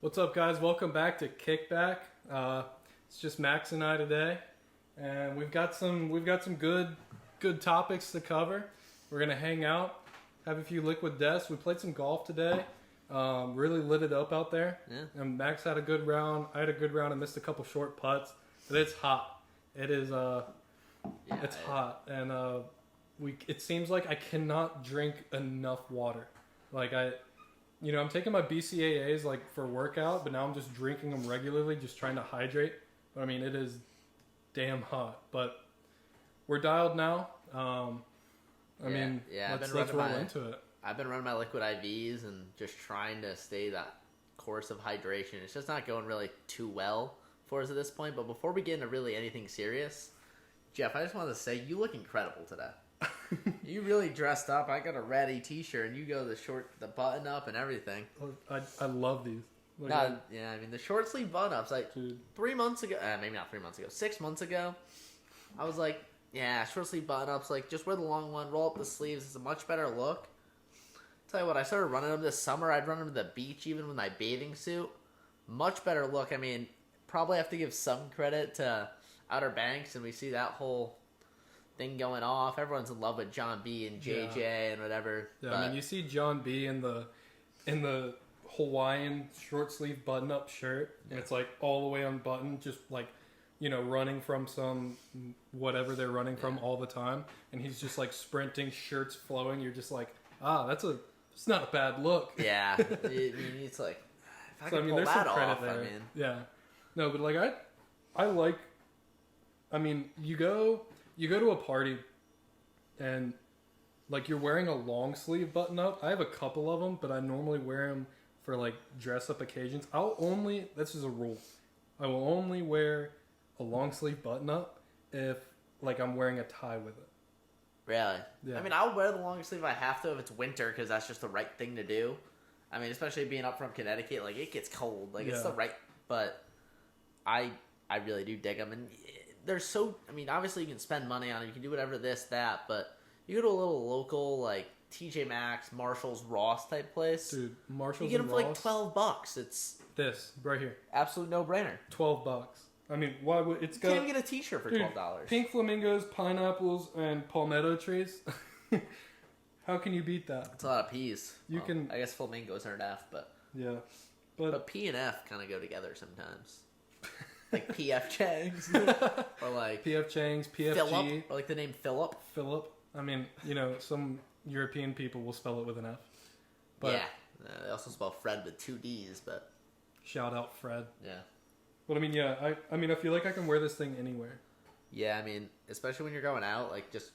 What's up, guys? Welcome back to Kickback. It's just Max and I today, and we've got some good topics to cover. We're gonna hang out, have a few liquid deaths. We played some golf today. Really lit it up out there. Yeah. And Max had a good round. I had a good round and missed a couple short putts. But it's hot. It is. It's hot, and It seems like I cannot drink enough water. I'm taking my BCAAs for workout, but now I'm just drinking them regularly, just trying to hydrate. But I mean, it is damn hot. But we're dialed now. Let's roll into it. I've been running my liquid IVs and just trying to stay that course of hydration. It's just not going really too well for us at this point. But before we get into really anything serious, Jeff, I just wanted to say you look incredible today. You really dressed up. I got a ratty t-shirt and you go the button up and everything. I love these. The short sleeve button ups, 3 months ago, maybe not 3 months ago, 6 months ago, I was like, yeah, short sleeve button ups, just wear the long one, roll up the sleeves. It's a much better look. Tell you what, I started running them this summer. I'd run them to the beach even with my bathing suit. Much better look. I mean, probably have to give some credit to Outer Banks, and we see that whole thing going off. Everyone's in love with John B and JJ and whatever. Yeah, I mean, you see John B in the Hawaiian short sleeve button up shirt, and it's all the way unbuttoned, just running from some whatever they're running from all the time, and he's just sprinting, shirts flowing. You're just it's not a bad look. Yeah, it's if I could pull there's that some credit off, there. Yeah, no, but you go to a party and you're wearing a long sleeve button up. I have a couple of them, but I normally wear them for dress up occasions. This is a rule. I will only wear a long sleeve button up if I'm wearing a tie with it. Really? Yeah. I mean, I'll wear the long sleeve if I have to if it's winter because that's just the right thing to do. I mean, especially being up from Connecticut, it gets cold. It's the right, but I really do dig them. And obviously you can spend money on it. You can do whatever this, that, but you go to a little local, TJ Maxx, Marshalls, Ross type place. Dude, Marshalls you get and them Ross, for $12. It's this right here. Absolute no-brainer. $12. I mean, why would it's You got? can't even get a t-shirt for $12. Pink flamingos, pineapples, and palmetto trees. How can you beat that? It's a lot of P's. I guess flamingos aren't F, but yeah, but P and F kind of go together sometimes. PF Chang's or PF Chang's, PFG, Philip, or the name Philip. Philip. I mean, some European people will spell it with an F. But yeah, they also spell Fred with 2 D's. But shout out Fred. Yeah. But I mean, yeah, I feel like I can wear this thing anywhere. Yeah, I mean, especially when you're going out, just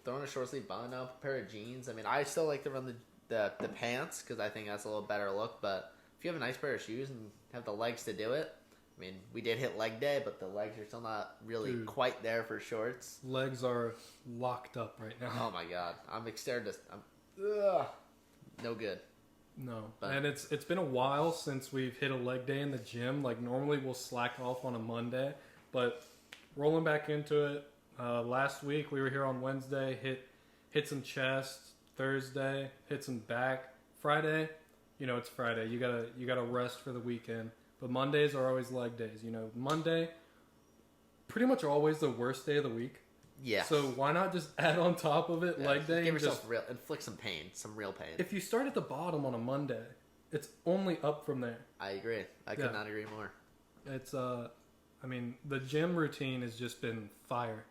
throwing a short sleeve button up, a pair of jeans. I mean, I still like to run the pants because I think that's a little better look. But if you have a nice pair of shoes and have the legs to do it. I mean, we did hit leg day, but the legs are still not really quite there for shorts. Legs are locked up right now. Oh my god, I'm scared to. No good. No, and it's been a while since we've hit a leg day in the gym. Normally we'll slack off on a Monday, but rolling back into it. Last week we were here on Wednesday, hit some chest. Thursday hit some back. Friday, it's Friday. You gotta rest for the weekend. But Mondays are always leg days. Monday, pretty much always the worst day of the week. Yeah. So why not just add on top of it leg day? Give yourself inflict some pain, some real pain. If you start at the bottom on a Monday, it's only up from there. I agree. I could not agree more. It's the gym routine has just been fire.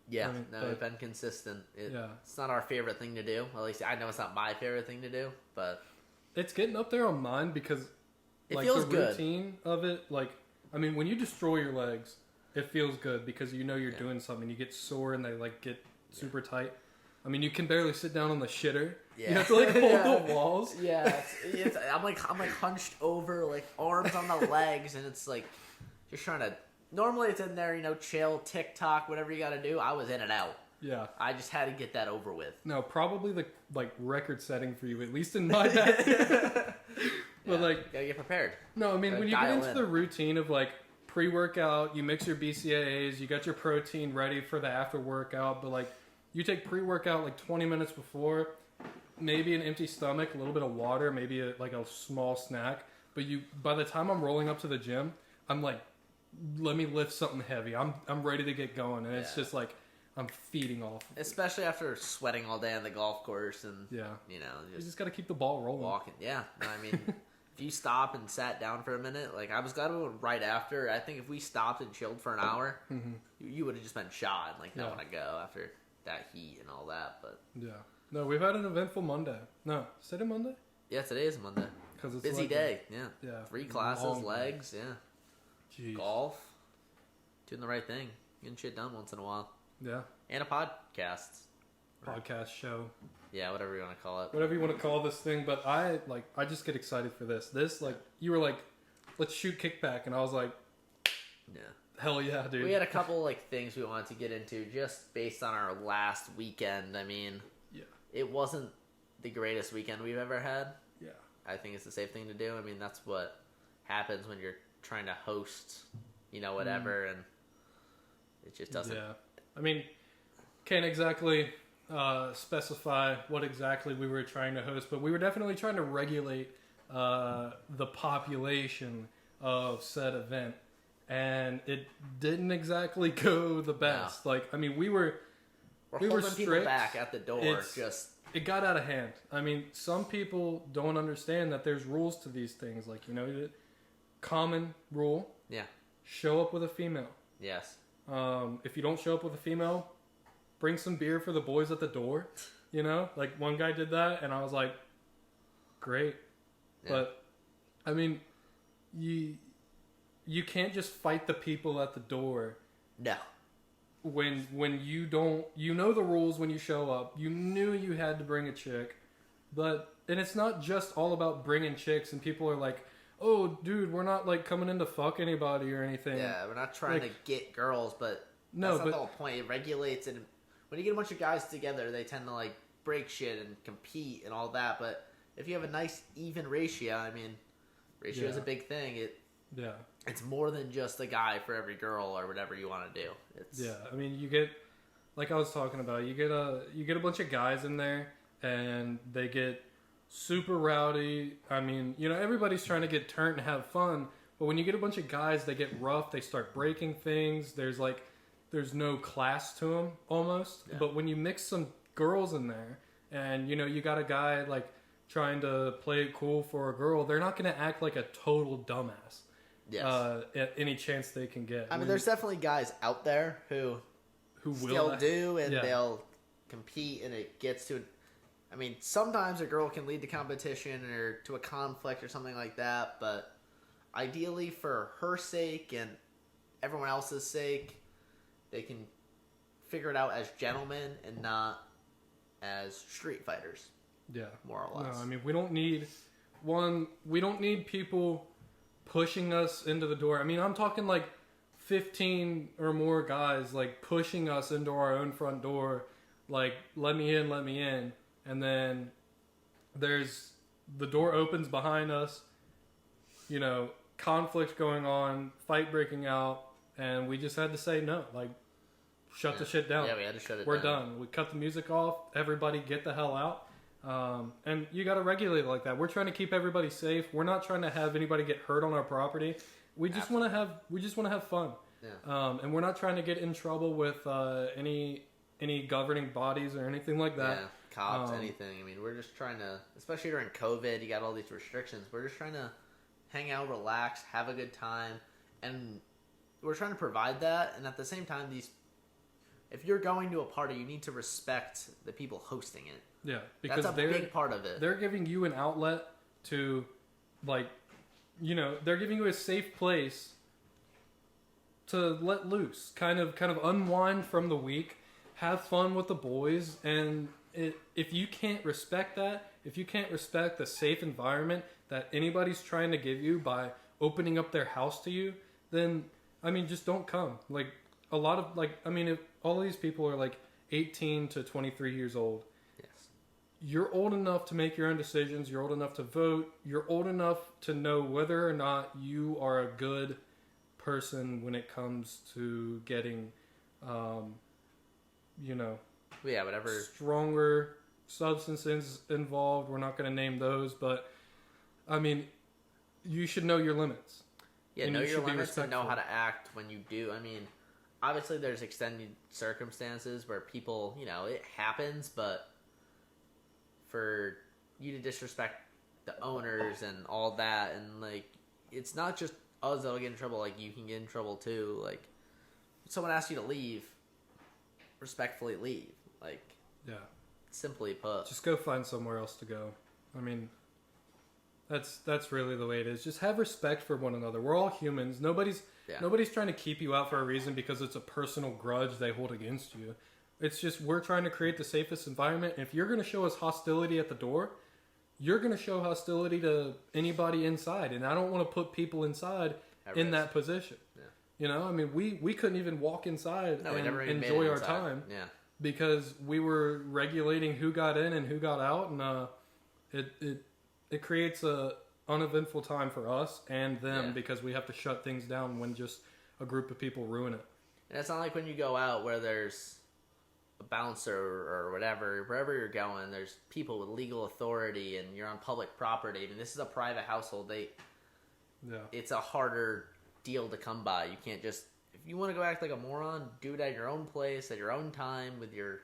Yeah, we've been consistent. It's not our favorite thing to do. At least I know it's not my favorite thing to do, but it's getting up there on mine because it feels the good. Routine of it, when you destroy your legs, it feels good because you're doing something. You get sore and they get super tight. I mean, you can barely sit down on the shitter. Yeah. You have to hold the walls. Yeah, I'm hunched over, arms on the legs, and it's just trying to. Normally, it's in there, chill, TikTok, whatever you got to do. I was in and out. Yeah, I just had to get that over with. No, probably the record setting for you, at least in my bag. But gotta get prepared. No, I mean when you get into the routine of pre-workout, you mix your BCAAs, you got your protein ready for the after workout, but you take pre-workout 20 minutes before, maybe an empty stomach, a little bit of water, maybe a small snack. But by the time I'm rolling up to the gym, I'm like, let me lift something heavy. I'm ready to get going, and it's just like I'm feeding off. Especially after sweating all day on the golf course, and you know, you just got to keep the ball rolling. Walking, yeah. No, I mean, if you stop and sat down for a minute, like I was glad we went right after. I think if we stopped and chilled for an hour, you would have just been shot. Like, not want to go after that heat and all that. But no, we've had an eventful Monday. No, is it a Monday? Yeah, today is Monday. Because it's busy day. Yeah. 3 classes, long legs. day. Yeah. Jeez. Golf. Doing the right thing. Getting shit done once in a while. Yeah. And a podcast show. Yeah, whatever you want to call it. Whatever you want to call this thing, but I just get excited for this. You were like, let's shoot Kickback, and I was like, hell yeah, dude. We had a couple things we wanted to get into just based on our last weekend. I mean, it wasn't the greatest weekend we've ever had. Yeah. I think it's the safe thing to do. I mean, that's what happens when you're trying to host, whatever, and it just doesn't. Yeah. I mean, can't exactly specify what exactly we were trying to host, but we were definitely trying to regulate the population of said event, and it didn't exactly go the best. No. We were holding strict. People back at the door. It got out of hand. I mean, some people don't understand that there's rules to these things. Common rule. Yeah. Show up with a female. Yes. If you don't show up with a female, bring some beer for the boys at the door. One guy did that, and I was like, great. Yeah. But, I mean, you can't just fight the people at the door. No. When you don't, the rules when you show up. You knew you had to bring a chick, and it's not just all about bringing chicks. And people are like, "Oh, dude, we're not coming in to fuck anybody or anything." Yeah, we're not trying to get girls, but that's not the whole point. It regulates, and when you get a bunch of guys together, they tend to break shit and compete and all that. But if you have a nice even ratio, I mean, ratio is a big thing. It's more than just a guy for every girl or whatever you want to do. I mean, you get, like I was talking about, you get a bunch of guys in there, and they get super rowdy. I mean, everybody's trying to get turned and have fun, but when you get a bunch of guys, they get rough. They start breaking things. There's no class to them almost. Yeah. But when you mix some girls in there, and you got a guy trying to play it cool for a girl, they're not going to act like a total dumbass. Yes. At any chance they can get. I mean, there's definitely guys out there who will still do, and they'll compete, and it gets to. I mean, sometimes a girl can lead to competition or to a conflict or something like that, but ideally, for her sake and everyone else's sake, they can figure it out as gentlemen and not as street fighters. Yeah, more or less. No, I mean, we don't need people pushing us into the door. I mean, I'm talking 15 or more guys pushing us into our own front door, let me in, and then there's the door opens behind us, conflict going on, fight breaking out, and we just had to say no, shut the shit down. Yeah, we had to shut it down. We're done. We cut the music off. Everybody get the hell out. And you got to regulate it like that. We're trying to keep everybody safe. We're not trying to have anybody get hurt on our property. We just want to have fun. Yeah. And we're not trying to get in trouble with any governing bodies or anything like that. Yeah, cops, anything. I mean, we're just trying to, especially during COVID, you got all these restrictions. We're just trying to hang out, relax, have a good time, and we're trying to provide that. And at the same time, if you're going to a party, you need to respect the people hosting it. Yeah, because that's a big part of it. They're giving you an outlet to, they're giving you a safe place to let loose, kind of unwind from the week, have fun with the boys, and if you can't respect that, if you can't respect the safe environment that anybody's trying to give you by opening up their house to you, then just don't come. If all of these people are 18 to 23 years old. You're old enough to make your own decisions. You're old enough to vote. You're old enough to know whether or not you are a good person when it comes to getting, whatever stronger substances involved. We're not going to name those, but I mean, you should know your limits. Yeah, know your limits and know how to act when you do. I mean, obviously there's extended circumstances where people, it happens, but for you to disrespect the owners and all that, and, like, it's not just us that'll get in trouble, like, you can get in trouble too. Like, if someone asks you to leave, respectfully leave. Like, yeah. Simply put. Just go find somewhere else to go. I mean, that's really the way it is. Just have respect for one another. We're all humans. Nobody's trying to keep you out for a reason because it's a personal grudge they hold against you. It's just we're trying to create the safest environment. If you're going to show us hostility at the door, you're going to show hostility to anybody inside. And I don't want to put people inside in that position. Yeah. I mean, we couldn't even walk inside and enjoy our time. Yeah. Because we were regulating who got in and who got out, and it creates a uneventful time for us and them because we have to shut things down when just a group of people ruin it. And it's not like when you go out where there's a bouncer or whatever, wherever you're going, there's people with legal authority and you're on public property. I mean, this is a private household. It's a harder deal to come by. You can't just, if you want to go act like a moron, do it at your own place, at your own time, with your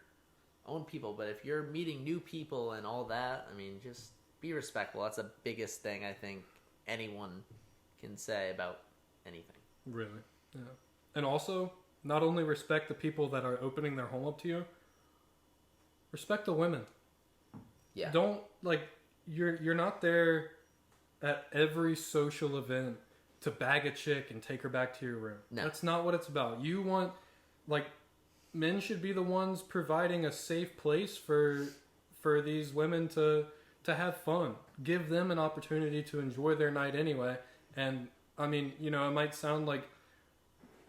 own people. But if you're meeting new people and all that, I mean, just be respectful. That's the biggest thing I think anyone can say about anything. Really, yeah. And also, not only respect the people that are opening their home up to you, respect the women. Yeah. Don't, like, you're not there at every social event to bag a chick and take her back to your room. No. That's not what it's about. You want, like, men should be the ones providing a safe place for these women to have fun. Give them an opportunity to enjoy their night anyway. And I mean, it might sound like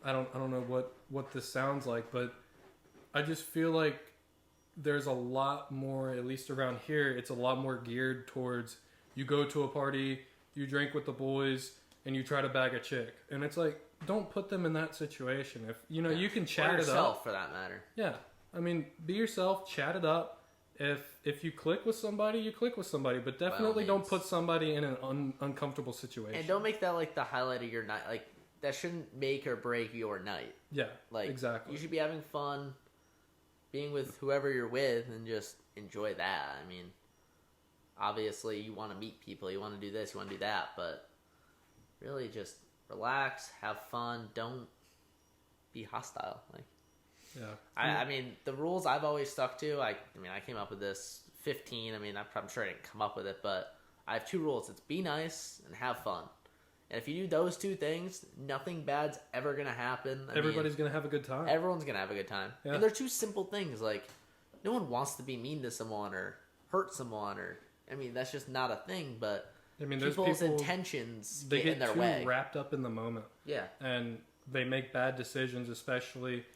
I don't know what this sounds like, but I just feel like there's a lot more, at least around here, it's a lot more geared towards you go to a party, you drink with the boys, and you try to bag a chick. And it's like, don't put them in that situation. If you can chat it up. Yourself, for that matter. Yeah. I mean, be yourself, chat it up. If you click with somebody, you click with somebody. But definitely don't put somebody in an uncomfortable situation. And don't make that, like, the highlight of your night. Like, that shouldn't make or break your night. Yeah, like, exactly. You should be having fun, being with whoever you're with, and just enjoy that. I mean, obviously, you want to meet people. You want to do this, you want to do that. But really just relax, have fun, don't be hostile. Like, yeah. I mean, the rules I've always stuck to, I came up with this 15. I mean, I'm sure I didn't come up with it, but I have two rules. It's be nice and have fun. And if you do those two things, nothing bad's ever going to happen. Everybody's going to have a good time. Everyone's going to have a good time. Yeah. And they're two simple things. Like, no one wants to be mean to someone or hurt someone that's just not a thing, but people's intentions get in their way. They get too wrapped up in the moment. Yeah. And they make bad decisions, especially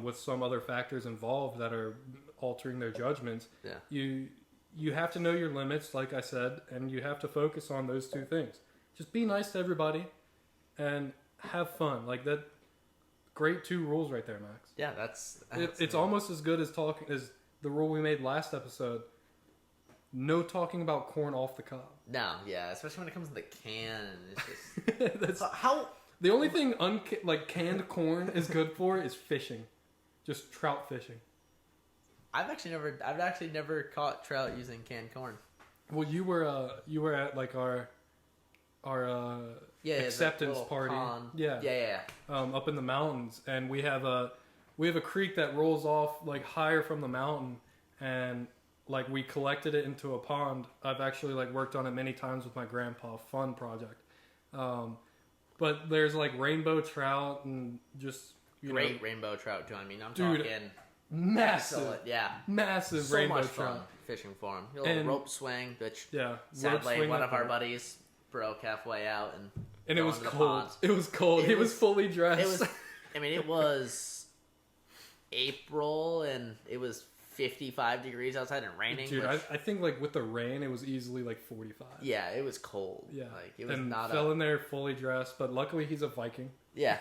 with some other factors involved that are altering their judgments. Yeah. You have to know your limits, like I said, and you have to focus on those two things. Just be nice to everybody and have fun. Like, that, great two rules right there, Max. Yeah, that's it's almost as good as the rule we made last episode. No talking about corn off the cob. No, yeah, especially when it comes to the can. It's just the only thing canned corn is good for is fishing, just trout fishing. I've actually never caught trout using canned corn. Well, you were at like our acceptance party. Pond. Yeah. Up in the mountains, and we have a creek that rolls off like higher from the mountain, and like we collected it into a pond. I've actually like worked on it many times with my grandpa. Fun project. But there's like rainbow trout and just great rainbow trout too. I mean, I'm talking massive, excellent. Yeah, massive so rainbow much trout. Fun fishing for him. A little rope swing, which sadly one of our buddies broke halfway out and it was cold. It was cold. He was fully dressed. It was April and it was 55 degrees outside and raining. Dude, I think like with the rain, it was easily like 45. Yeah, it was cold. Yeah, like it was fell in there fully dressed, but luckily he's a Viking. Yeah,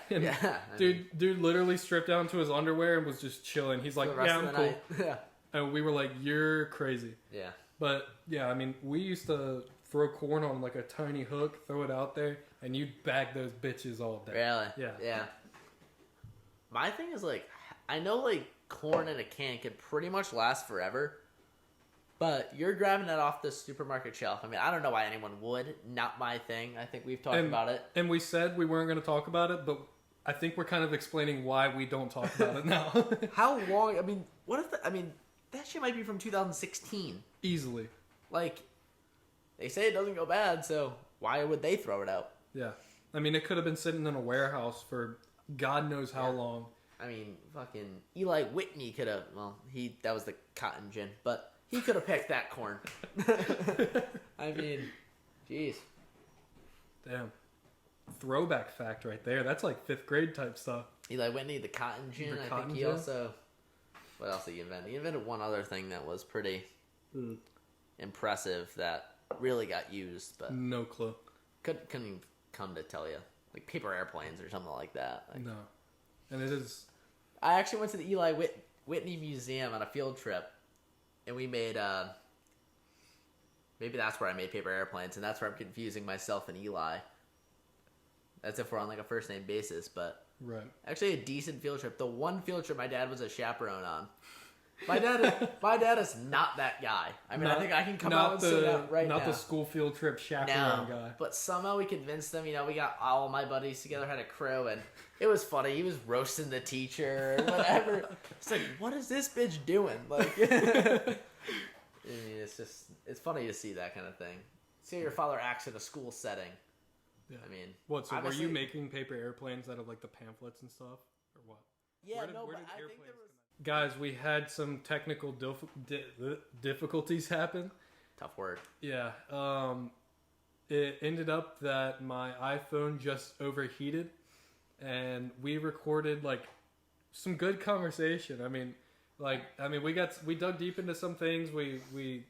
Dude literally stripped down to his underwear and was just chilling. He's like, yeah, I'm cool. Yeah, and we were like, you're crazy. Yeah, but yeah, I mean, we used to throw corn on like a tiny hook, throw it out there, and you'd bag those bitches all day. Really? Yeah. Yeah. My thing is like, I know like corn in a can could pretty much last forever, but you're grabbing it off the supermarket shelf. I mean, I don't know why anyone would. Not my thing. I think we've talked about it. And we said we weren't going to talk about it, but I think we're kind of explaining why we don't talk about it now. How long? I mean, what if? That shit might be from 2016. Easily. Like, they say it doesn't go bad, so why would they throw it out? Yeah. I mean, it could have been sitting in a warehouse for God knows how long. I mean, fucking Eli Whitney could have. Well, that was the cotton gin, but he could have picked that corn. I mean, jeez. Damn. Throwback fact right there. That's like 5th grade type stuff. Eli Whitney, the cotton gin. I think he also. What else did he invent? He invented one other thing that was pretty impressive that really got used, but no clue. Couldn't even come to tell you. Like paper airplanes or something like that. Like, no. And it is. I actually went to the Eli Whitney Museum on a field trip, and we made. Maybe that's where I made paper airplanes, and that's where I'm confusing myself and Eli. As if we're on like a first name basis, but right. Actually, a decent field trip. The one field trip my dad was a chaperone on. My dad is not that guy. I mean, I think I can come out and say that right now. Not the school field trip chaperone guy. But somehow we convinced them. We got all my buddies together, had a crew, and it was funny. He was roasting the teacher, whatever. It's like, what is this bitch doing? Like, I mean, it's funny to see that kind of thing. See how your father acts in a school setting. Yeah. I mean, what? So were you making paper airplanes out of like the pamphlets and stuff, or what? Yeah, but I think there was. Guys, we had some technical difficulties happen. Tough word. Yeah. It ended up that my iPhone just overheated, and we recorded like some good conversation. I mean, we dug deep into some things. We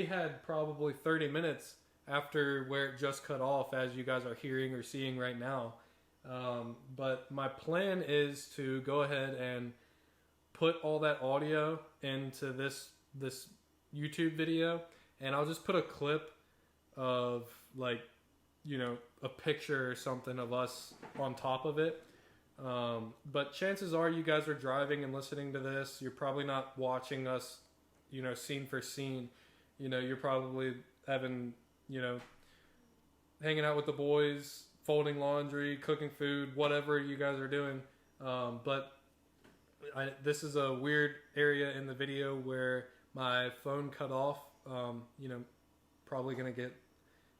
had probably 30 minutes after where it just cut off, as you guys are hearing or seeing right now. But my plan is to go ahead and put all that audio into this YouTube video, and I'll just put a clip of like, a picture or something of us on top of it. But chances are you guys are driving and listening to this. You're probably not watching us, scene for scene. You're probably having, hanging out with the boys, folding laundry, cooking food, whatever you guys are doing. But this is a weird area in the video where my phone cut off. Probably going to get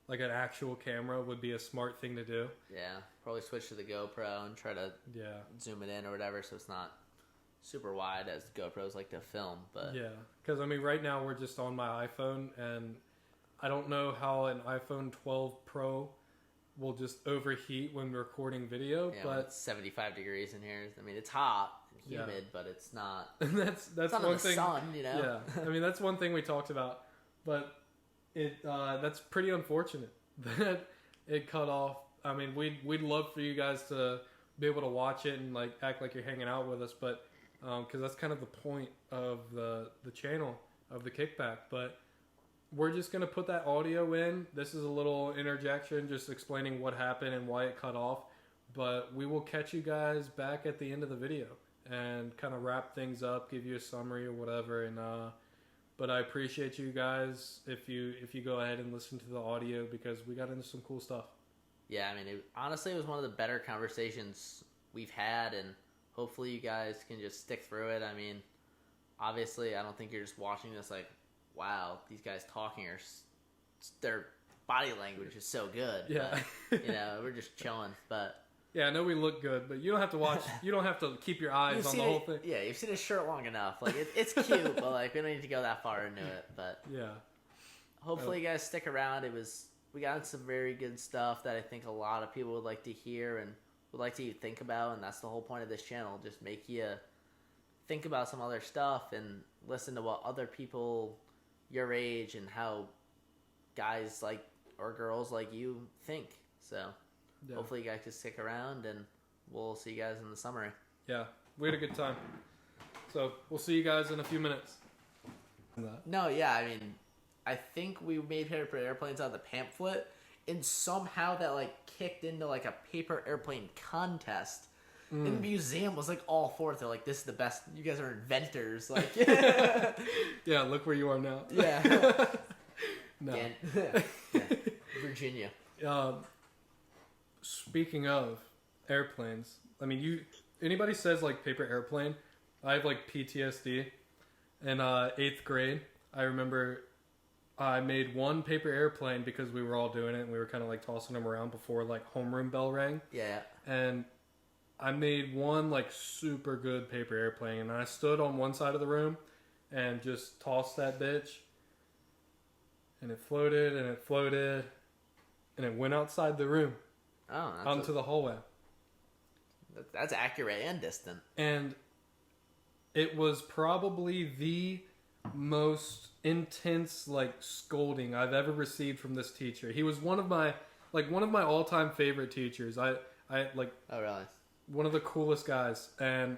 like an actual camera would be a smart thing to do. Yeah, probably switch to the GoPro and try to zoom it in or whatever so it's not super wide as GoPros like to film. But yeah, because right now we're just on my iPhone, and I don't know how an iPhone 12 Pro will just overheat when recording video. Yeah, but it's 75 degrees in here. I mean, it's hot and humid, but it's not. that's it's not one in the thing. Sun, Yeah, I mean that's one thing we talked about, but that's pretty unfortunate that it cut off. I mean, we'd love for you guys to be able to watch it and like act like you're hanging out with us, but because that's kind of the point of the channel of the Kickback. But we're just going to put that audio in. This is a little interjection just explaining what happened and why it cut off. But we will catch you guys back at the end of the video and kind of wrap things up, give you a summary or whatever. And but I appreciate you guys if you go ahead and listen to the audio, because we got into some cool stuff. Yeah, I mean, honestly, it was one of the better conversations we've had, and hopefully you guys can just stick through it. I mean, obviously, I don't think you're just watching this like, wow, these guys talking are their body language is so good. Yeah, but, we're just chilling. But yeah, I know we look good, but you don't have to watch. You don't have to keep your eyes on the whole thing. Yeah, you've seen his shirt long enough. Like it's cute, but like we don't need to go that far into it. But yeah, hopefully you guys stick around. We got some very good stuff that I think a lot of people would like to hear and would like to think about, and that's the whole point of this channel. Just make you think about some other stuff and listen to what other people your age and how guys like or girls like you think. So hopefully you guys can stick around, and we'll see you guys in the summary. Yeah, we had a good time. So we'll see you guys in a few minutes. No, yeah, I mean, I think we made paper airplanes out of the pamphlet, and somehow that like kicked into like a paper airplane contest. And the museum was like all for it. They're like, "This is the best. You guys are inventors." Like, yeah, look where you are now. Yeah. No. Yeah. Virginia. Speaking of airplanes, I mean, anybody says like paper airplane, I have like PTSD. In 8th grade, I remember I made one paper airplane because we were all doing it and we were kind of like tossing them around before like homeroom bell rang. Yeah. And I made one like super good paper airplane, and I stood on one side of the room and just tossed that bitch, and it floated and it floated, and it went outside the room, onto the hallway. That's accurate and distant. And it was probably the most intense like scolding I've ever received from this teacher. He was one of my all-time favorite teachers. I like. Oh really? One of the coolest guys, and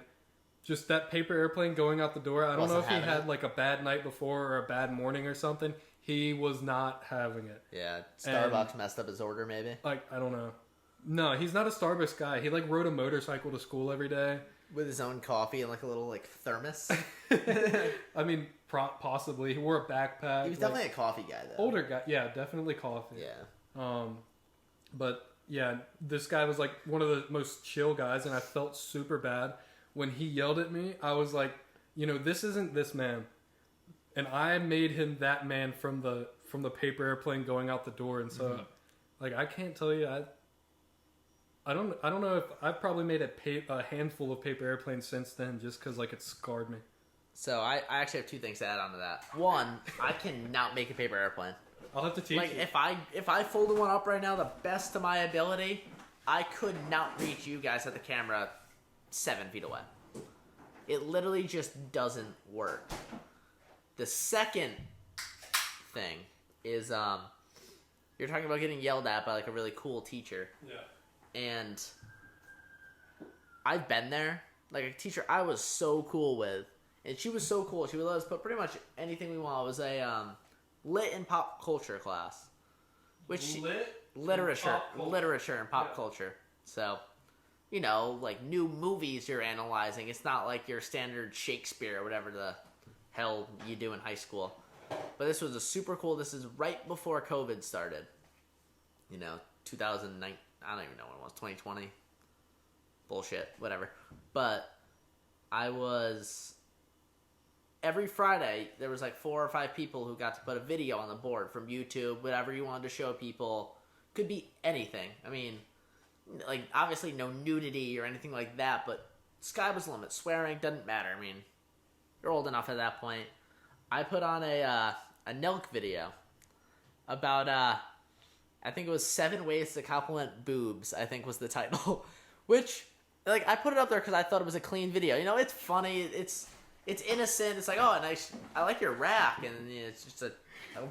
just that paper airplane going out the door. I don't know if he had like a bad night before or a bad morning or something. He was not having it. Yeah, Starbucks messed up his order maybe. Like, I don't know. No, he's not a Starbucks guy. He like rode a motorcycle to school every day with his own coffee and like a little like thermos. I mean, possibly. He wore a backpack. He was definitely a coffee guy though. Older guy, yeah, definitely coffee. Yeah. But yeah, this guy was like one of the most chill guys, and I felt super bad when he yelled at me. I was like, this isn't this man, and I made him that man from the paper airplane going out the door, and so like I can't tell you, I don't know if I've probably made a handful of paper airplanes since then, just because like it scarred me. So I actually have two things to add on to that. One, I cannot make a paper airplane. I'll have to teach you. If I folded one up right now, the best of my ability, I could not reach you guys at the camera 7 feet away. It literally just doesn't work. The second thing is you're talking about getting yelled at by like a really cool teacher. Yeah. And I've been there. Like a teacher I was so cool with, and she was so cool. She would let us put pretty much anything we want. It was a lit and pop culture class, which literature and pop culture. So, like new movies you're analyzing. It's not like your standard Shakespeare or whatever the hell you do in high school. But this was a super cool. This is right before COVID started. 2009. I don't even know when it was. 2020. Bullshit. Whatever. But every Friday, there was like 4 or 5 people who got to put a video on the board from YouTube, whatever you wanted to show people. Could be anything. I mean, like, obviously no nudity or anything like that, but sky was the limit. Swearing doesn't matter. I mean, you're old enough at that point. I put on a Nelk video about, I think it was 7 ways to compliment boobs, I think was the title. Which, like, I put it up there because I thought it was a clean video. It's funny. It's innocent. It's like, oh, nice. I like your rack, and it's just a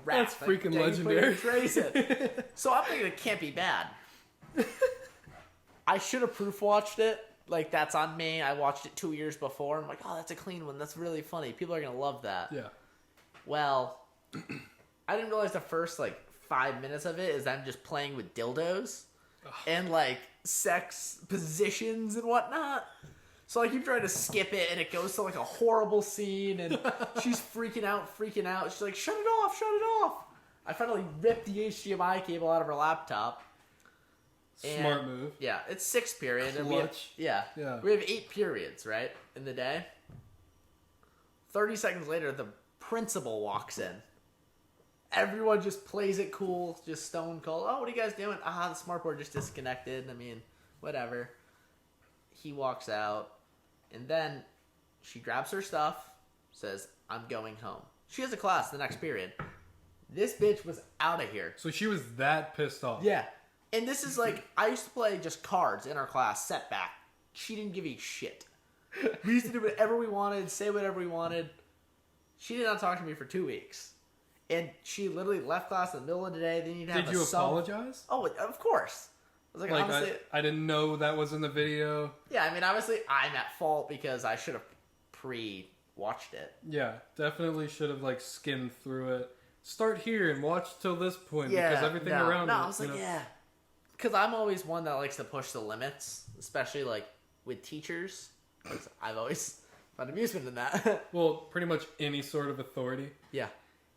rack. That's freaking legendary. Trace it. So I'm thinking it can't be bad. I should have proof watched it. Like, that's on me. I watched it 2 years before. I'm like, oh, that's a clean one. That's really funny. People are gonna love that. Yeah. Well, I didn't realize the first 5 minutes of it is them just playing with dildos and sex positions and whatnot. So I keep trying to skip it, and it goes to a horrible scene, and she's freaking out. She's like, shut it off. I finally ripped the HDMI cable out of her laptop. Smart move. Yeah, it's 6 periods. And Clutch. we have 8 periods, right, in the day. 30 seconds later, the principal walks in. Everyone just plays it cool, just stone cold. Oh, what are you guys doing? The smartboard just disconnected. I mean, whatever. He walks out. And then she grabs her stuff, says, I'm going home. She has a class the next period. This bitch was out of here. So she was that pissed off. Yeah. And this is I used to play just cards in our class, setback. She didn't give a shit. We used to do whatever we wanted, say whatever we wanted. She did not talk to me for 2 weeks. And she literally left class in the middle of the day. Then you'd have Did you apologize? Oh, of course. I was honestly, I didn't know that was in the video. Yeah, I mean, obviously, I'm at fault because I should have pre-watched it. Yeah, definitely should have skimmed through it. start here and watch till this point because everything around it. I was like, yeah. Because I'm always one that likes to push the limits, especially like with teachers. I've always found amusement in that. Well, pretty much any sort of authority. Yeah.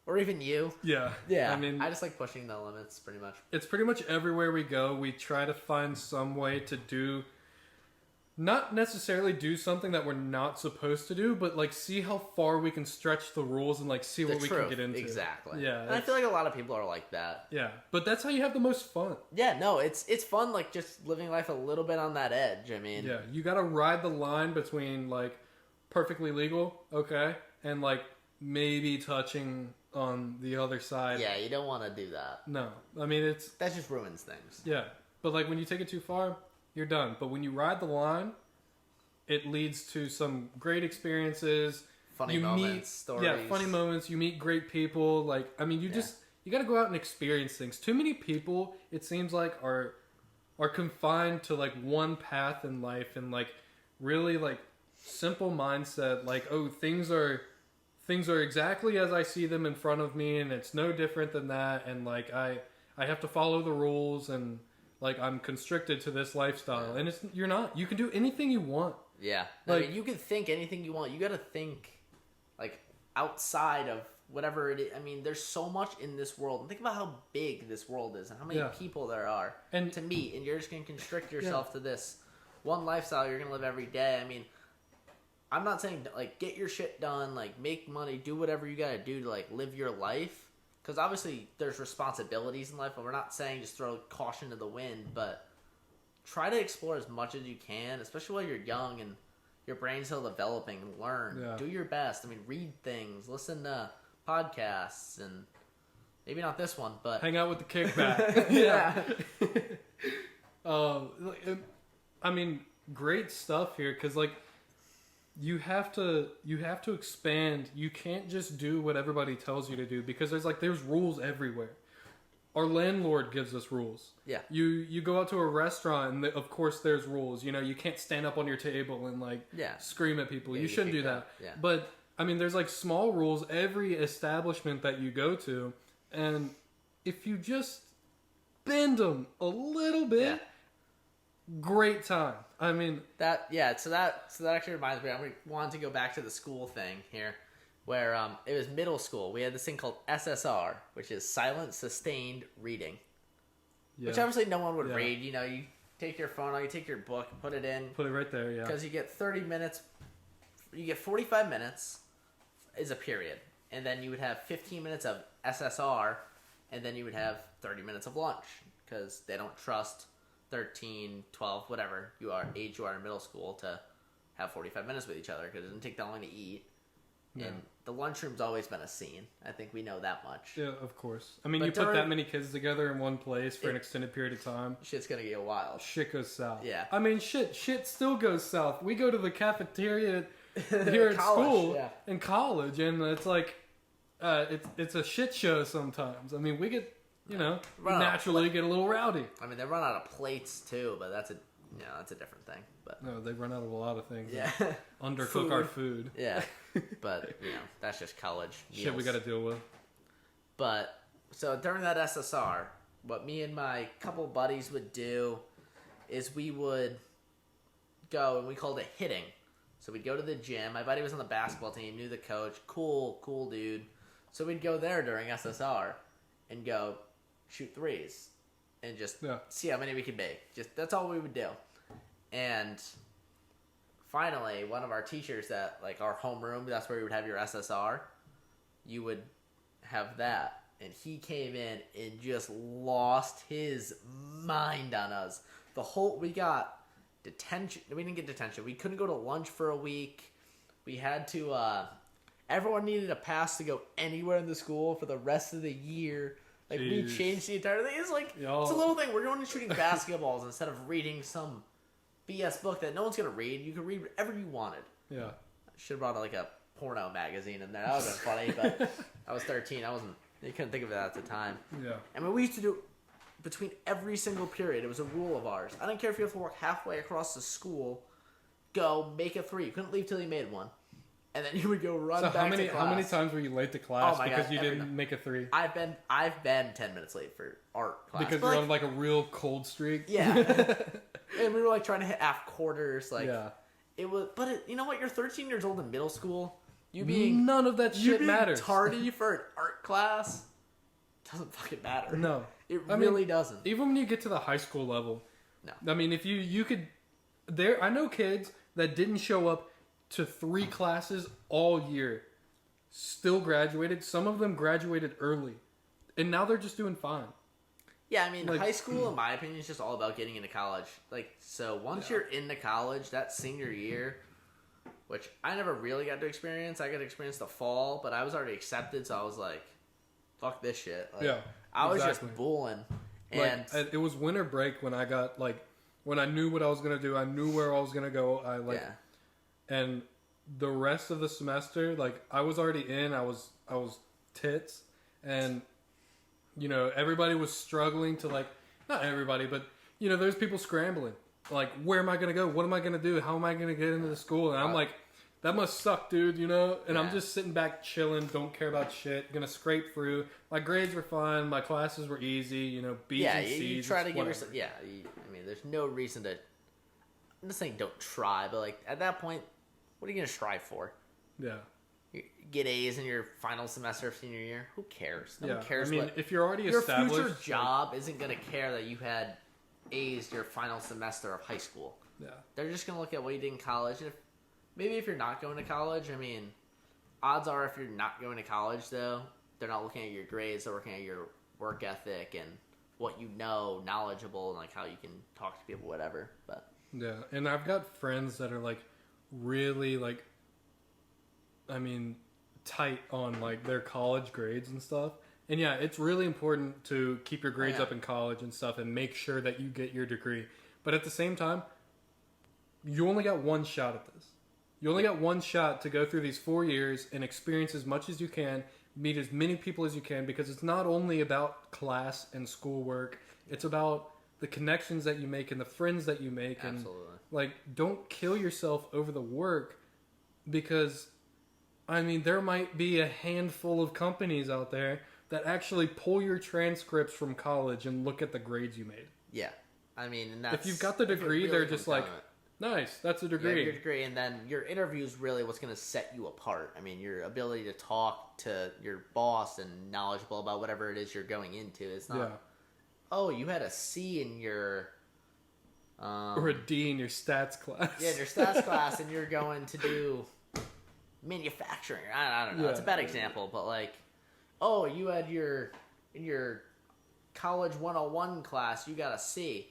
Or even you. Yeah. Yeah. I mean, I just like pushing the limits pretty much. It's pretty much everywhere we go. We try to find some way to do, not necessarily do something that we're not supposed to do, but like see how far we can stretch the rules and like see what we can get into. Exactly. Yeah. And I feel like a lot of people are like that. Yeah. But that's how you have the most fun. Yeah, no, it's fun like just living life a little bit on that edge. I mean, yeah, you got to ride the line between like perfectly legal, okay, and like maybe touching on the other side. Yeah, you don't want to do that. No. I mean, that just ruins things. Yeah. But like when you take it too far, you're done. But when you ride the line, it leads to some great experiences. Funny moments, stories. Yeah, funny moments. You meet great people. Like, I mean, you got to go out and experience things. Too many people, it seems like, are confined to like one path in life and like really like simple mindset. Like, oh, things are exactly as I see them in front of me, and it's no different than that. And like I have to follow the rules, and like I'm constricted to this lifestyle. And you're not. You can do anything you want. Yeah, like, I mean, you can think anything you want. You got to think like outside of whatever it is. I mean, there's so much in this world. And think about how big this world is and how many people there are to meet, and you're just gonna constrict yourself to this one lifestyle you're gonna live every day. I mean, I'm not saying like get your shit done, like make money, do whatever you gotta do to like live your life. Because obviously there's responsibilities in life, but we're not saying just throw caution to the wind. But try to explore as much as you can, especially while you're young and your brain's still developing. And learn, do your best. I mean, read things, listen to podcasts, and maybe not this one, but hang out with the Kickback. I mean, great stuff here because like. You have to expand. You can't just do what everybody tells you to do because there's rules everywhere. Our landlord gives us rules. Yeah. You go out to a restaurant and of course there's rules. You know, you can't stand up on your table and scream at people. You shouldn't do that. Yeah. But I mean, there's like small rules every establishment that you go to, and if you just bend them a little bit. Great time. I mean so that actually reminds me. I wanted to go back to the school thing here, where it was middle school. We had this thing called SSR, which is silent sustained reading, which obviously no one would read. You know, you take your phone out, you take your book, put it right there. Yeah, because you get 30 minutes, you get 45 minutes is a period, and then you would have 15 minutes of SSR, and then you would have 30 minutes of lunch because they don't trust 13, 12, whatever age you are in middle school to have 45 minutes with each other because it doesn't take that long to eat. Yeah. And the lunchroom's always been a scene. I think we know that much. Yeah, of course. I mean, you put that many kids together in one place for an extended period of time. Shit's gonna get wild. Shit goes south. Yeah. I mean, shit still goes south. We go to the cafeteria here at school in college, and it's like, it's a shit show sometimes. I mean, we get... You know, naturally get a little rowdy. I mean, they run out of plates too, but that's a different thing. But no, they run out of a lot of things. Yeah, undercook our food. Yeah, but that's just college meals. Shit we got to deal with. But so during that SSR, what me and my couple buddies would do is we would go and we called it hitting. So we'd go to the gym. My buddy was on the basketball team, knew the coach. Cool dude. So we'd go there during SSR and go shoot threes and just see how many we could make. Just that's all we would do. And finally, one of our teachers at like our homeroom, that's where you would have your SSR, you would have that. And he came in and just lost his mind on us. We got detention. We didn't get detention. We couldn't go to lunch for a week. We had to, everyone needed a pass to go anywhere in the school for the rest of the year. Like, we changed the entire thing. It's like, it's a little thing. We're going to shooting basketballs instead of reading some BS book that no one's going to read. You can read whatever you wanted. Yeah. I should have brought like a porno magazine in there. That would have been funny, but I was 13. You couldn't think of it at the time. Yeah. I mean, we used to do between every single period. It was a rule of ours. I didn't care if you have to walk halfway across the school, go make a three. You couldn't leave till you made one. and then you would go run So back to class. how many times were you late to class because you every didn't night. make a 3? I've been 10 minutes late for art class. Because you're on like a real cold streak? Yeah. And we were like trying to hit half quarters. Like, yeah. It was, but you know what? You're 13 years old in middle school. None of that shit matters. Tardy for an art class doesn't fucking matter. No. It really doesn't. Even when you get to the high school level. No. I mean, if you could... I know kids that didn't show up to 3 classes all year, still graduated. Some of them graduated early. And now they're just doing fine. Yeah, I mean, high school, in my opinion, is just all about getting into college. Like, so once you're into college, that senior year, which I never really got to experience. I got to experience the fall, but I was already accepted, so I was like, fuck this shit. Like, I was just bulling. And it was winter break when I got, like, when I knew what I was going to do. I knew where I was going to go. And the rest of the semester, like, I was already in. I was tits. And... You know, everybody was struggling to, like, not everybody, but, you know, there's people scrambling. Like, where am I going to go? What am I going to do? How am I going to get into the school? And I'm like, that must suck, dude, you know? And I'm just sitting back chilling, don't care about shit, going to scrape through. My grades were fine. My classes were easy, you know, B's and C's. You try to give yourself, I mean, there's no reason to, I'm just saying don't try, but, like, at that point, what are you going to strive for? Yeah. Get A's in your final semester of senior year. Who cares? No one cares. I mean, if you're already established, your future job isn't going to care that you had A's your final semester of high school. Yeah, they're just going to look at what you did in college. And maybe if you're not going to college, I mean, odds are if you're not going to college, though, they're not looking at your grades. They're looking at your work ethic and what you know, knowledgeable, and like how you can talk to people, whatever. But yeah, and I've got friends that are like really like. I mean, tight on like their college grades and stuff. And yeah, it's really important to keep your grades up in college and stuff and make sure that you get your degree. But at the same time, you only got one shot at this. You only got one shot to go through these 4 years and experience as much as you can, meet as many people as you can, because it's not only about class and schoolwork. It's about the connections that you make and the friends that you make. Absolutely. And like, don't kill yourself over the work, because I mean, there might be a handful of companies out there that actually pull your transcripts from college and look at the grades you made. Yeah. I mean, and that's... If you've got the degree, they're just like, nice, that's a degree. You have your degree, and then your interview is really what's going to set you apart. I mean, your ability to talk to your boss and knowledgeable about whatever it is you're going into. It's not, oh, you had a C in your... or a D in your stats class. Yeah, in your stats class, and you're going to do... manufacturing. I don't know. It's a bad example, but like, oh, you had in your college 101 class, you got a C.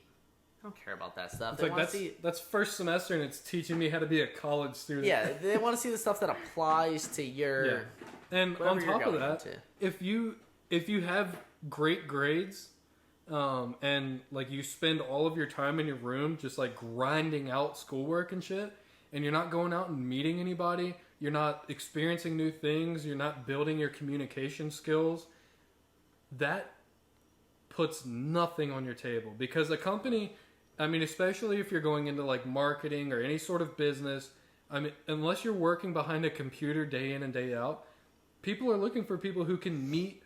I don't care about that stuff. It's like that's first semester, and it's teaching me how to be a college student. Yeah, they want to see the stuff that applies to your. Yeah. And on top of that, if you have great grades, and like you spend all of your time in your room just like grinding out schoolwork and shit, and you're not going out and meeting anybody. You're not experiencing new things. You're not building your communication skills. That puts nothing on your table. Because a company, I mean, especially if you're going into like marketing or any sort of business, I mean, unless you're working behind a computer day in and day out, people are looking for people who can meet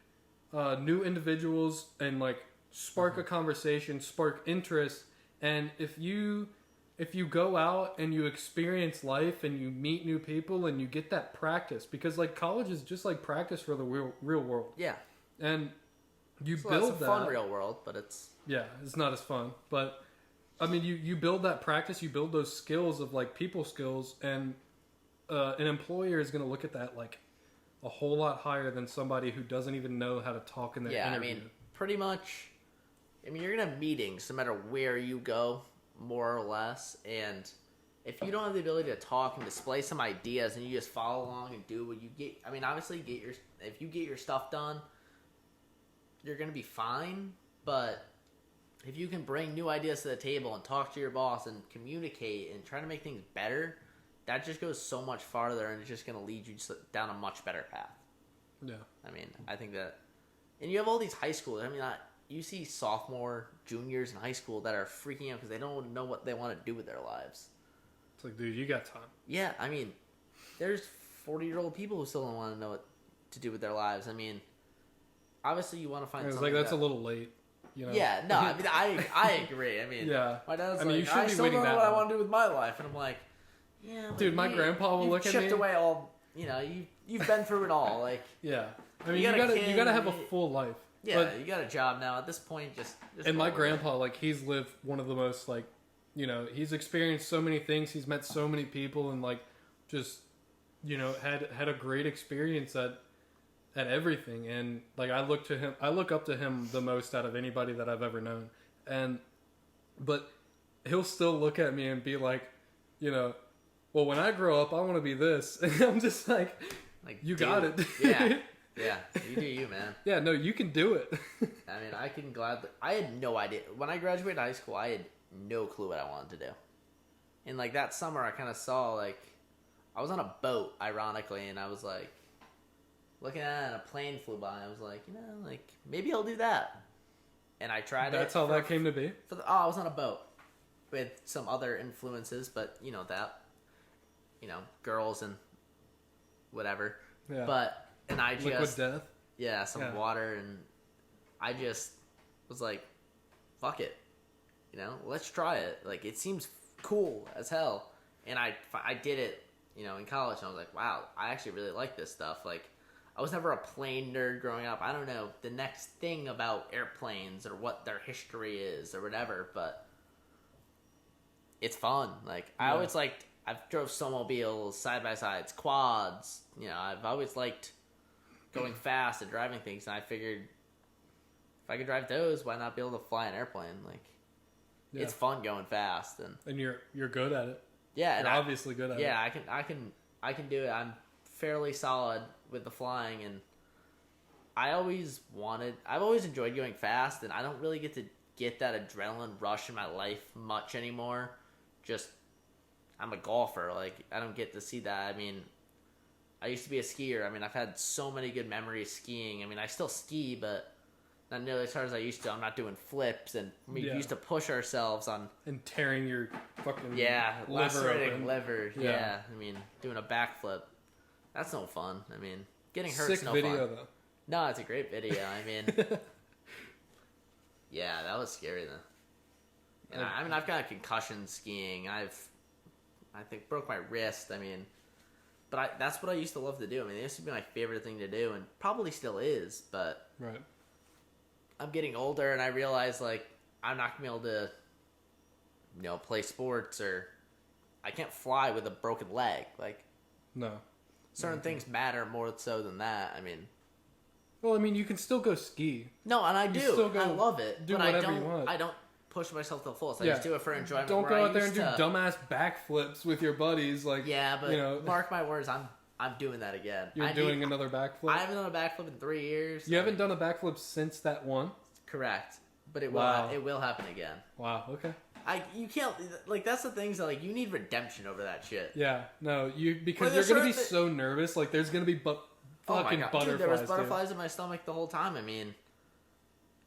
new individuals and like spark a conversation, spark interest. And if you go out and you experience life and you meet new people and you get that practice, because like college is just like practice for the real world. Yeah. And you so build it's a fun real world, but it's... Yeah, it's not as fun. But I mean, you build that practice, you build those skills of like people skills, and an employer is going to look at that like a whole lot higher than somebody who doesn't even know how to talk in their interview. I mean, pretty much, I mean, you're going to have meetings no matter where you go, more or less, and if you don't have the ability to talk and display some ideas and you just follow along and do what you get, I mean, obviously if you get your stuff done, you're going to be fine, but if you can bring new ideas to the table and talk to your boss and communicate and try to make things better, that just goes so much farther, and it's just going to lead you down a much better path. Yeah. I mean, I think that, and you have all these high schools, I mean, you see sophomore, juniors in high school that are freaking out because they don't know what they want to do with their lives. It's like, dude, you got time. Yeah, I mean, there's 40-year-old people who still don't want to know what to do with their lives. I mean, obviously you want to find It's something like that's a little late. You know? Yeah, no, I mean, I agree. I mean, yeah. My dad's I mean, like, I still don't know what I want to do with my life. And I'm like, yeah. Dude, my grandpa will look at me. You've chipped away all, you've been through it all. Like, yeah. I mean, you gotta have a full life. Yeah, but, you got a job now. At this point, just and my grandpa, like, he's lived one of the most, like, he's experienced so many things. He's met so many people and, like, just, had a great experience at everything. And, like, I look up to him the most out of anybody that I've ever known. But he'll still look at me and be like, well, when I grow up, I want to be this. And I'm just like you got it. Yeah. Yeah, you do you, man. Yeah, no, you can do it. I mean, I can gladly... I had no idea. When I graduated high school, I had no clue what I wanted to do. And, like, that summer, I kind of saw, like... I was on a boat, ironically, and I was, like... looking at it, and a plane flew by, and I was like, maybe I'll do that. And I tried That's how that came to be? I was on a boat with some other influences, but, girls and whatever. Yeah. But... And I just... Liquid death? Yeah, some water, and I just was like, fuck it. Let's try it. Like, it seems cool as hell. And I did it, in college, and I was like, wow, I actually really like this stuff. Like, I was never a plane nerd growing up. I don't know the next thing about airplanes or what their history is or whatever, but it's fun. Like, I always liked... I've drove snowmobiles, side-by-sides, quads. I've always liked... going fast and driving things, and I figured if I could drive those, why not be able to fly an airplane? Like, it's fun going fast, and you're good at it. Yeah, you're obviously good at it. Yeah, I can do it. I'm fairly solid with the flying, and I've always enjoyed going fast, and I don't really get that adrenaline rush in my life much anymore. Just I'm a golfer, like I don't get to see that. I mean, I used to be a skier. I mean, I've had so many good memories skiing. I mean, I still ski, but not nearly as hard as I used to. I'm not doing flips, and we used to push ourselves on... And tearing your fucking liver. Yeah. I mean, doing a backflip. That's no fun. I mean, getting hurt's no fun. Sick video, though. No, it's a great video. I mean... yeah, that was scary, though. And I've got a concussion skiing. I think broke my wrist. I mean... But that's what I used to love to do. I mean, it used to be my favorite thing to do, and probably still is, but... Right. I'm getting older, and I realize, like, I'm not going to be able to, play sports, or... I can't fly with a broken leg. Like... No. Certain things matter more so than that. I mean... Well, I mean, you can still go ski. No, and I do. I love it. Do whatever you want. I don't push myself to the fullest. I just do it for enjoyment. Don't go out there and do dumbass backflips with your buddies. Like, yeah, but mark my words, I'm doing that again. You're doing another backflip? I haven't done a backflip in 3 years. You haven't done a backflip since that one? Correct. But it will happen again. Wow, okay. You can't, like, that's the things that, like, you need redemption over that shit. Yeah, no, because you're going to be so nervous. Like, there's going to be fucking butterflies. Dude, there was butterflies in my stomach the whole time. I mean...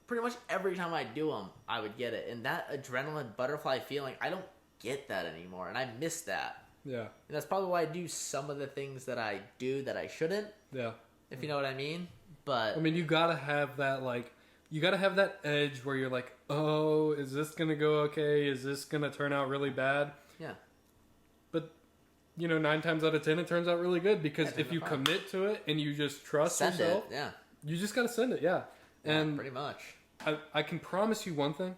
Pretty much every time I do them, I would get it. And that adrenaline butterfly feeling, I don't get that anymore. And I miss that. Yeah. And that's probably why I do some of the things that I do that I shouldn't. Yeah. If you know what I mean. But... I mean, you gotta have that, like... You gotta have that edge where you're like, oh, is this gonna go okay? Is this gonna turn out really bad? Yeah. But, 9 times out of 10, it turns out really good. Because if you commit to it and you just trust yourself... Yeah. You just gotta send it, yeah. And pretty much. I can promise you one thing.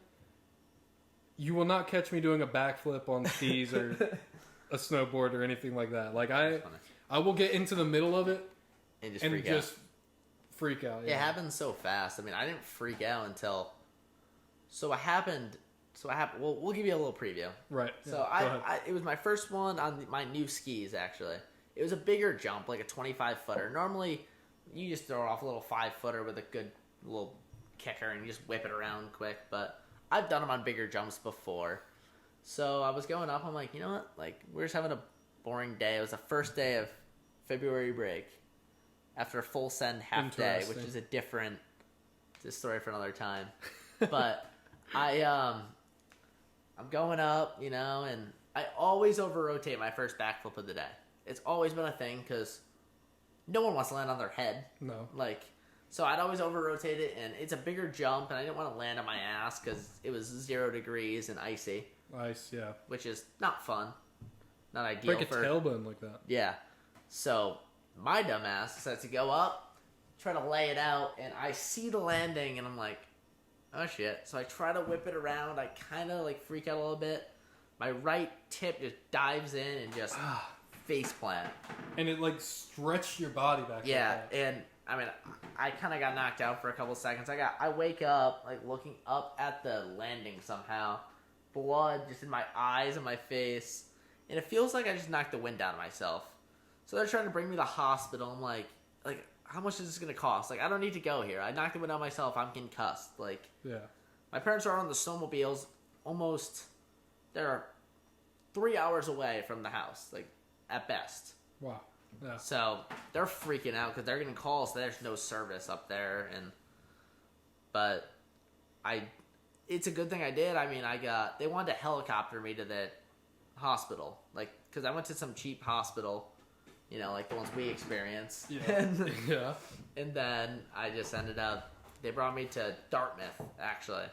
You will not catch me doing a backflip on skis or a snowboard or anything like that. Like, I will get into the middle of it and just freak out. Yeah. It happens so fast. I mean, I didn't freak out until... So it happened... Well, we'll give you a little preview. Right. So it was my first one on my new skis, actually. It was a bigger jump, like a 25-footer. Normally, you just throw off a little 5-footer with a good little... kicker and you just whip it around quick, but I've done them on bigger jumps before. So I was going up, I'm like, you know what, like, we're just having a boring day. It was the first day of February break after a full send half day, which is it's a story for another time. But I'm going up, and I always over rotate my first backflip of the day. It's always been a thing because no one wants to land on their head. No. Like, so I'd always over-rotate it, and it's a bigger jump, and I didn't want to land on my ass because it was 0 degrees and icy. Ice, yeah. Which is not fun. Not ideal. Break a tailbone like that. Yeah. So, my dumbass decides to go up, try to lay it out, and I see the landing, and I'm like, oh shit. So I try to whip it around. I kind of like freak out a little bit. My right tip just dives in and just face plant. And it like stretched your body back. Yeah, and I mean, I kind of got knocked out for a couple seconds. I wake up like looking up at the landing somehow. Blood just in my eyes and my face. And it feels like I just knocked the wind out of myself. So they're trying to bring me to the hospital. I'm like, how much is this going to cost? Like, I don't need to go here. I knocked the wind out of myself. I'm concussed. Like, yeah. My parents are on the snowmobiles almost, they're 3 hours away from the house, like, at best. Wow. Yeah. So, they're freaking out because they're getting calls. There's no service up there. But it's a good thing I did. I mean, they wanted to helicopter me to the hospital. Like, because I went to some cheap hospital, you know, like the ones we experience. Yeah. Yeah. And then I just ended up, they brought me to Dartmouth, actually.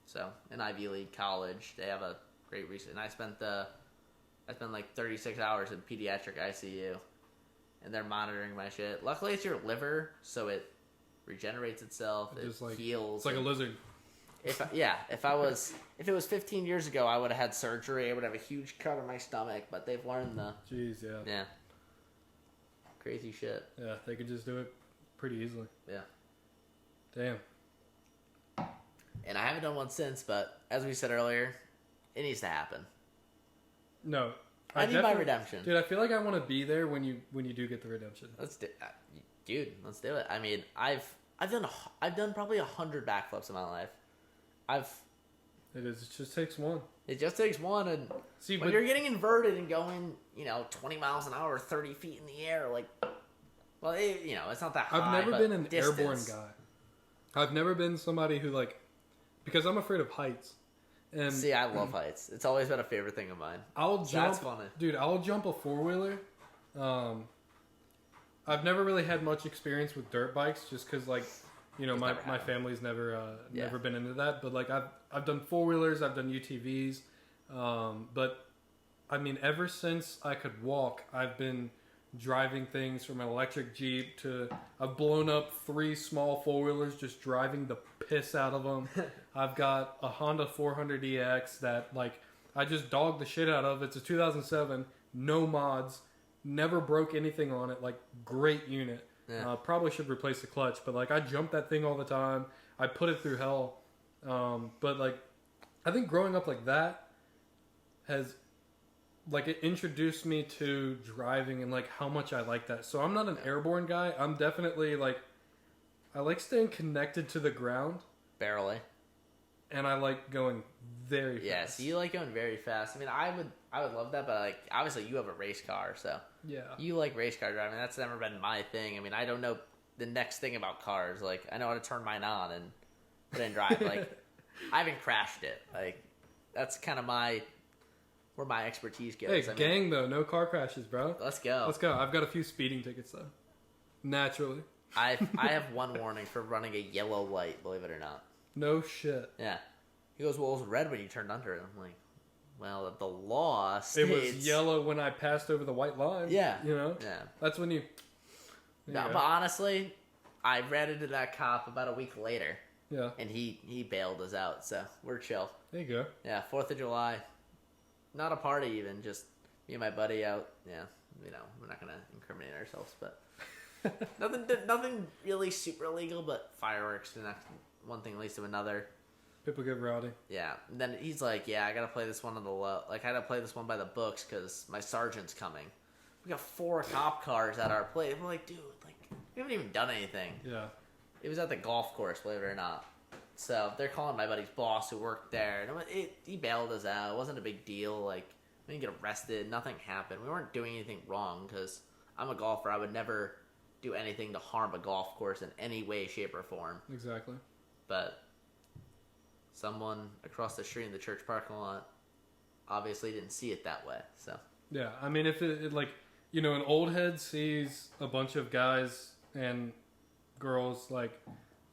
So, an Ivy League college. They have a great research. And I spent like 36 hours in pediatric ICU. And they're monitoring my shit. Luckily, it's your liver, so it regenerates itself. It just heals. It's like a lizard. If it was 15 years ago, I would have had surgery. I would have a huge cut on my stomach. But they've learned Jeez, yeah. Yeah. Crazy shit. Yeah, they could just do it pretty easily. Yeah. Damn. And I haven't done one since, but as we said earlier, it needs to happen. No. I need my redemption. Dude, I feel like I want to be there when you do get the redemption. Let's do it. I mean, I've done probably 100 backflips in my life. It just takes one. It just takes one, and when you're getting inverted and going, 20 miles an hour, 30 feet in the air, like, well, it's not that high. I've never been an airborne guy. I've never been somebody who because I'm afraid of heights. And see, I love heights. It's always been a favorite thing of mine. That's funny, dude. I'll jump a 4-wheeler. I've never really had much experience with dirt bikes, just because my family's never been into that. But I've done 4-wheelers, I've done UTVs, but I mean, ever since I could walk, I've been driving things from an electric Jeep to I've blown up 3 small 4-wheelers just driving the piss out of them. I've got a Honda 400EX that I just dogged the shit out of. It's a 2007, no mods, never broke anything on it. Great unit. Yeah. Probably should replace the clutch, but I jump that thing all the time. I put it through hell. But I think growing up like that has it introduced me to driving and how much I like that. So I'm not an airborne guy. I'm definitely I like staying connected to the ground. Barely. And I like going very fast. Yes, you like going very fast. I mean, I would love that, but obviously you have a race car, so yeah, you like race car driving. That's never been my thing. I mean, I don't know the next thing about cars. I know how to turn mine on and put it in drive. I haven't crashed it. That's kind of where my expertise goes. Hey, gang though, no car crashes, bro. Let's go. I've got a few speeding tickets though. Naturally. I have one warning for running a yellow light. Believe it or not. No shit. Yeah. He goes, well, it was red when you turned under it. I'm like, well, the law states... It was yellow when I passed over the white line. Yeah. Yeah. That's when No, but honestly, I ran into that cop about a week later. Yeah. And he bailed us out, so we're chill. There you go. Yeah, 4th of July. Not a party even, just me and my buddy out. Yeah, we're not going to incriminate ourselves, but... nothing really super illegal, but fireworks, the next one thing leads to another. People get rowdy. Yeah. And then he's like, yeah, I got to play this one on the low. I got to play this one by the books because my sergeant's coming. We got 4 cop cars at our place. We're like, dude, we haven't even done anything. Yeah. It was at the golf course, believe it or not. So they're calling my buddy's boss who worked there. And he bailed us out. It wasn't a big deal. We didn't get arrested. Nothing happened. We weren't doing anything wrong because I'm a golfer. I would never do anything to harm a golf course in any way, shape, or form. Exactly. But someone across the street in the church parking lot obviously didn't see it that way. So yeah, I mean, if it you know, an old head sees a bunch of guys and girls like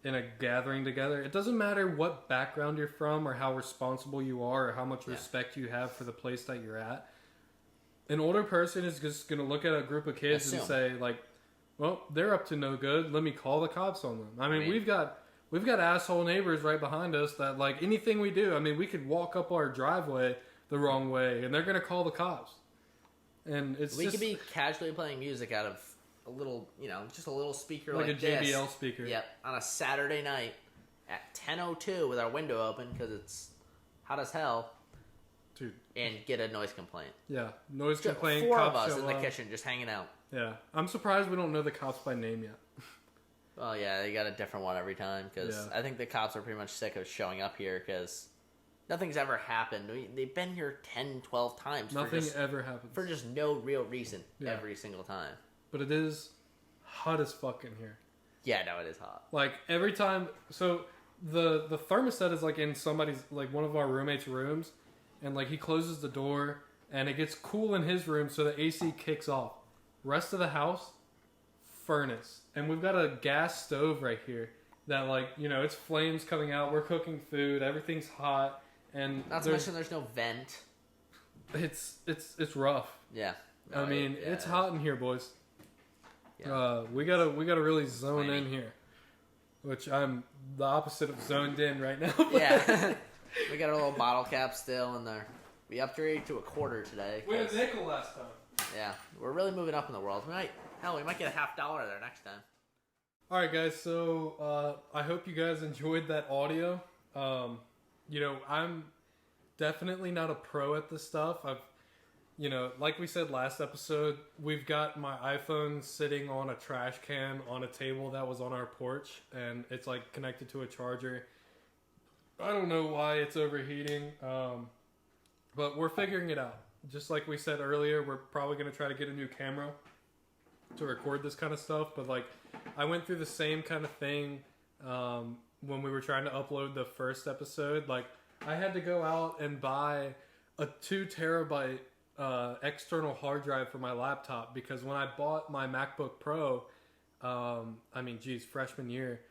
in a gathering together. It doesn't matter what background you're from or how responsible you are or how much respect you have for the place that you're at. An older person is just going to look at a group of kids and say, like, well, they're up to no good. Let me call the cops on them. I mean, we've got asshole neighbors right behind us that, like, anything we do, I mean, we could walk up our driveway the wrong way, and they're going to call the cops. And we could be casually playing music out of a little, you know, just a little speaker like a JBL speaker. Yep, on a Saturday night at 10:02 with our window open because it's hot as hell. Dude. And get a noise complaint. Yeah, noise complaint. 4 of us in the kitchen just hanging out. Yeah, I'm surprised we don't know the cops by name yet. Well, yeah, they got a different one every time because I think the cops are pretty much sick of showing up here because nothing's ever happened. They've been here 10, 12 times. Nothing ever happens. For just no real reason every single time. But it is hot as fuck in here. Yeah, no, it is hot. Like, every time... So, the thermostat is, like, in somebody's... Like, one of our roommates' rooms. And, like, he closes the door. And it gets cool in his room, so the AC kicks off. Rest of the house, furnace. And we've got a gas stove right here. That, like, you know, it's flames coming out. We're cooking food. Everything's hot. And not to mention there's no vent. It's rough. Yeah. No, I mean, it's hot in here, boys. Yeah. We gotta really zone in here, which I'm the opposite of zoned in right now. Yeah, we got our little bottle cap still in there. We upgraded to a quarter today. We had a nickel last time. Yeah, we're really moving up in the world. We might get a $50 there next time. All right, guys. So I hope you guys enjoyed that audio. You know, I'm definitely not a pro at this stuff. You know, like we said last episode, we've got my iPhone sitting on a trash can on a table that was on our porch, and it's like connected to a charger. I don't know why it's overheating, but we're figuring it out. Just like we said earlier, we're probably going to try to get a new camera to record this kind of stuff, but like I went through the same kind of thing when we were trying to upload the first episode. Like, I had to go out and buy a 2 terabyte external hard drive for my laptop because when I bought my MacBook Pro, freshman year,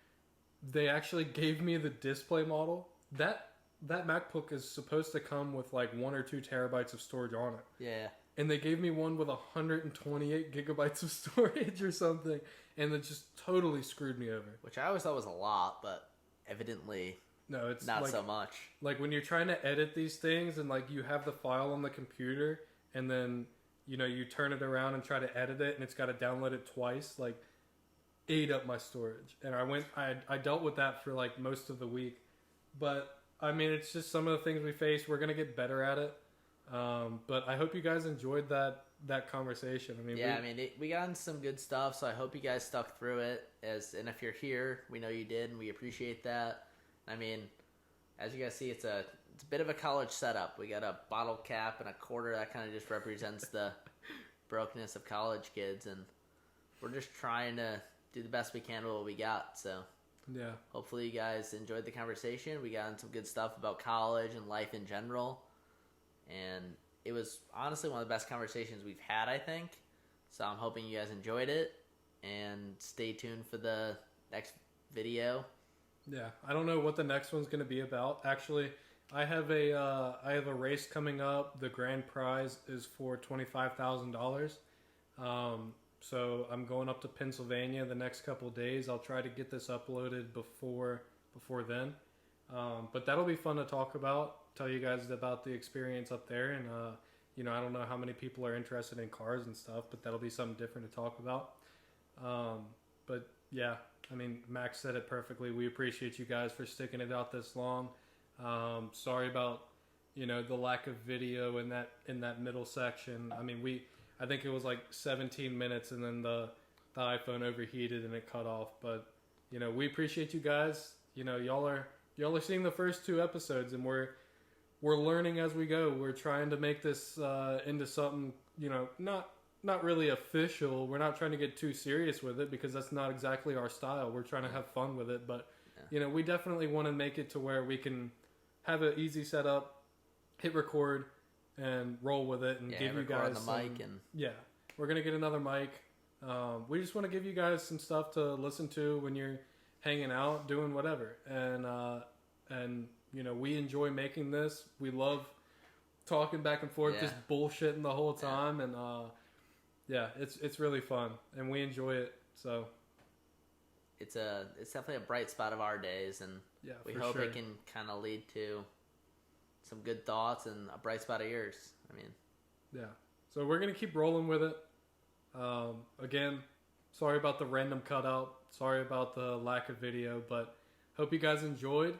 they actually gave me the display model. That MacBook is supposed to come with like 1 or 2 terabytes of storage on it. Yeah. And they gave me one with 128 gigabytes of storage or something, and it just totally screwed me over. Which I always thought was a lot, but evidently... No, it's not like, so much. Like when you're trying to edit these things and like you have the file on the computer and then, you know, you turn it around and try to edit it and it's got to download it twice, like ate up my storage. And I dealt with that for like most of the week. But I mean, it's just some of the things we face. We're going to get better at it. But I hope you guys enjoyed that conversation. I mean, we got into some good stuff, so I hope you guys stuck through it. And if you're here, we know you did, and we appreciate that. I mean, as you guys see, it's a bit of a college setup. We got a bottle cap and a quarter. That kind of just represents the brokenness of college kids, and we're just trying to do the best we can with what we got. So, yeah. Hopefully you guys enjoyed the conversation. We got into some good stuff about college and life in general, and it was honestly one of the best conversations we've had, I think. So I'm hoping you guys enjoyed it, and stay tuned for the next video. Yeah, I don't know what the next one's going to be about. Actually, I have a race coming up. The grand prize is for $25,000. So I'm going up to Pennsylvania the next couple of days. I'll try to get this uploaded before then. But that'll be fun to talk about. Tell you guys about the experience up there, and you know, I don't know how many people are interested in cars and stuff, but that'll be something different to talk about. But yeah. I mean, Max said it perfectly. We appreciate you guys for sticking it out this long. Sorry about, you know, the lack of video in that middle section. I mean, I think it was like 17 minutes, and then the iPhone overheated and it cut off. But you know, we appreciate you guys. You know, y'all are seeing the first 2 episodes, and we're learning as we go. We're trying to make this into something, you know, not really official. We're not trying to get too serious with it because that's not exactly our style. We're trying to have fun with it, but you know, we definitely want to make it to where we can have an easy setup, hit record, and roll with it, and give you guys on the mic and We're gonna get another mic. We just want to give you guys some stuff to listen to when you're hanging out, doing whatever. And you know, we enjoy making this. We love talking back and forth, just bullshitting the whole time, and it's really fun, and we enjoy it. So it's definitely a bright spot of our days, and we hope it can kind of lead to some good thoughts and a bright spot of yours. I mean, so we're gonna keep rolling with it. Again, sorry about the random cutout. Sorry about the lack of video, but hope you guys enjoyed.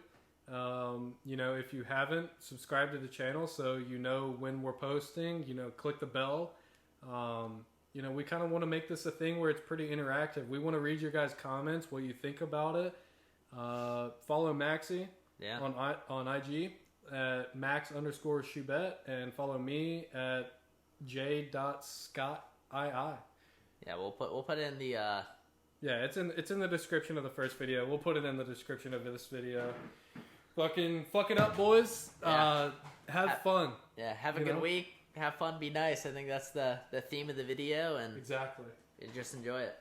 You know, if you haven't, subscribe to the channel so you know when we're posting. You know, click the bell. You know, we kind of want to make this a thing where it's pretty interactive. We want to read your guys' comments, what you think about it. Follow Maxie on IG at max_Schubert, and follow me at j.scottii. Yeah, we'll put it in the it's in the description of the first video. We'll put it in the description of this video. Fuck it up, boys. Have fun. Yeah, have a good week. Have fun, be nice. I think that's the theme of the video, and exactly. Just enjoy it.